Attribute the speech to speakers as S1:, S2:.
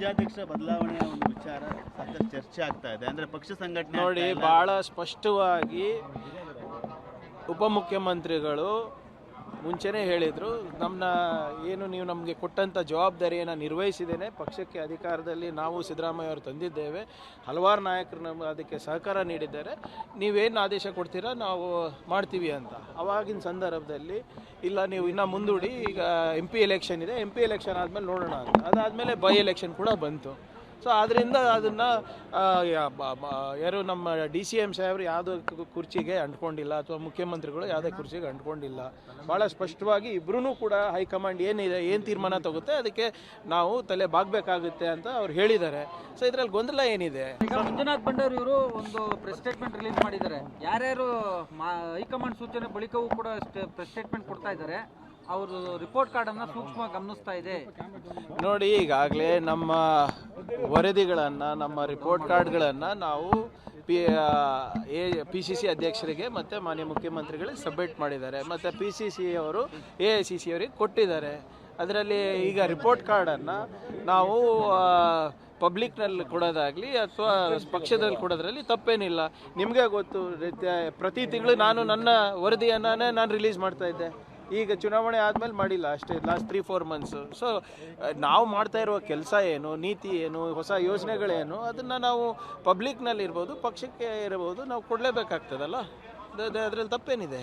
S1: ರಾಜ್ಯಾಧ್ಯಕ್ಷ ಬದಲಾವಣೆಯ ಒಂದು ವಿಚಾರ ಸಾಕಷ್ಟು ಚರ್ಚೆ ಆಗ್ತಾ ಇದೆ. ಅಂದ್ರೆ ಪಕ್ಷ ಸಂಘಟನೆ
S2: ನೋಡಿ, ಬಹಳ ಸ್ಪಷ್ಟವಾಗಿ ಉಪಮುಖ್ಯಮಂತ್ರಿಗಳು ಮುಂಚೆನೇ ಹೇಳಿದರು, ನೀವು ನಮಗೆ ಕೊಟ್ಟಂಥ ಜವಾಬ್ದಾರಿಯನ್ನು ನಿರ್ವಹಿಸಿದ್ದೇನೆ, ಪಕ್ಷಕ್ಕೆ ಅಧಿಕಾರದಲ್ಲಿ ನಾವು ಸಿದ್ದರಾಮಯ್ಯ ಅವರು ತಂದಿದ್ದೇವೆ, ಹಲವಾರು ನಾಯಕರು ನಮಗೆ ಅದಕ್ಕೆ ಸಹಕಾರ ನೀಡಿದ್ದಾರೆ, ನೀವೇನು ಆದೇಶ ಕೊಡ್ತೀರಾ ನಾವು ಮಾಡ್ತೀವಿ ಅಂತ. ಅವಾಗಿನ ಸಂದರ್ಭದಲ್ಲಿ ಇಲ್ಲ, ನೀವು ಇನ್ನೂ ಮುಂದೂಡಿ, ಈಗ MP ಎಲೆಕ್ಷನ್ ಇದೆ, MP ಎಲೆಕ್ಷನ್ ಆದಮೇಲೆ ನೋಡೋಣ ಅಂತ. ಅದಾದಮೇಲೆ ಬೈ ಎಲೆಕ್ಷನ್ ಕೂಡ ಬಂತು. ಸೊ ಆದ್ದರಿಂದ ಅದನ್ನು ಯಾರು ನಮ್ಮ DCM ಸಾಹೇಬರು ಯಾವುದೋ ಕುರ್ಚಿಗೆ ಅಂಟ್ಕೊಂಡಿಲ್ಲ, ಅಥವಾ ಮುಖ್ಯಮಂತ್ರಿಗಳು ಯಾವುದೇ ಕುರ್ಚಿಗೆ ಅಂಟ್ಕೊಂಡಿಲ್ಲ. ಭಾಳ ಸ್ಪಷ್ಟವಾಗಿ ಇಬ್ಬರೂ ಕೂಡ ಹೈಕಮಾಂಡ್ ಏನು ತೀರ್ಮಾನ ತಗುತ್ತೆ ಅದಕ್ಕೆ ನಾವು ತಲೆ ಬಾಗಬೇಕಾಗುತ್ತೆ ಅಂತ ಅವ್ರು ಹೇಳಿದ್ದಾರೆ. ಸೊ ಇದರಲ್ಲಿ ಗೊಂದಲ ಏನಿದೆ?
S3: ಈಗ ಮಂಜುನಾಥ್ ಬಂಡೂರು ಇವರು ಒಂದು ಪ್ರೆಸ್ ಸ್ಟೇಟ್ಮೆಂಟ್ ರಿಲೀಸ್ ಮಾಡಿದ್ದಾರೆ. ಯಾರ್ಯಾರು ಹೈಕಮಾಂಡ್ ಸೂಚನೆ ಬಳಿಕವೂ ಕೂಡ ಪ್ರೆಸ್ ಸ್ಟೇಟ್ಮೆಂಟ್ ಕೊಡ್ತಾ ಇದ್ದಾರೆ, ಅವರು ರಿಪೋರ್ಟ್ ಕಾರ್ಡನ್ನು ಸೂಕ್ಷ್ಮವಾಗಿ ಗಮನಿಸ್ತಾ ಇದೆ.
S2: ನೋಡಿ, ಈಗಾಗಲೇ ನಮ್ಮ ವರದಿಗಳನ್ನು, ನಮ್ಮ ರಿಪೋರ್ಟ್ ಕಾರ್ಡ್ಗಳನ್ನು ನಾವು PCC ಅಧ್ಯಕ್ಷರಿಗೆ ಮತ್ತು ಮಾನ್ಯ ಮುಖ್ಯಮಂತ್ರಿಗಳಿಗೆ ಸಬ್ಮಿಟ್ ಮಾಡಿದ್ದಾರೆ, ಮತ್ತು PCC ಅವರು AICC ಅವರಿಗೆ ಕೊಟ್ಟಿದ್ದಾರೆ. ಅದರಲ್ಲಿ ಈಗ ರಿಪೋರ್ಟ್ ಕಾರ್ಡನ್ನು ನಾವು ಪಬ್ಲಿಕ್ನಲ್ಲಿ ಕೊಡೋದಾಗಲಿ ಅಥವಾ ಪಕ್ಷದಲ್ಲಿ ಕೊಡೋದ್ರಲ್ಲಿ ತಪ್ಪೇನಿಲ್ಲ. ನಿಮಗೆ ಗೊತ್ತು, ಪ್ರತಿ ತಿಂಗಳು ನಾನು ನನ್ನ ವರದಿಯನ್ನು ನಾನು ರಿಲೀಸ್ ಮಾಡ್ತಾ ಇದ್ದೆ. ಈಗ ಚುನಾವಣೆ ಆದಮೇಲೆ ಮಾಡಿಲ್ಲ ಅಷ್ಟೇ, ಲಾಸ್ಟ್ 3-4 ಮಂತ್ಸು. ಸೊ ನಾವು ಮಾಡ್ತಾ ಇರುವ ಕೆಲಸ ಏನು, ನೀತಿ ಏನು, ಹೊಸ ಯೋಜನೆಗಳೇನು, ಅದನ್ನು ನಾವು ಪಬ್ಲಿಕ್ನಲ್ಲಿ ಇರ್ಬೋದು, ಪಕ್ಷಕ್ಕೆ ಇರ್ಬೋದು, ನಾವು ಕೊಡಲೇಬೇಕಾಗ್ತದಲ್ಲ. ಅದರಲ್ಲಿ ತಪ್ಪೇನಿದೆ?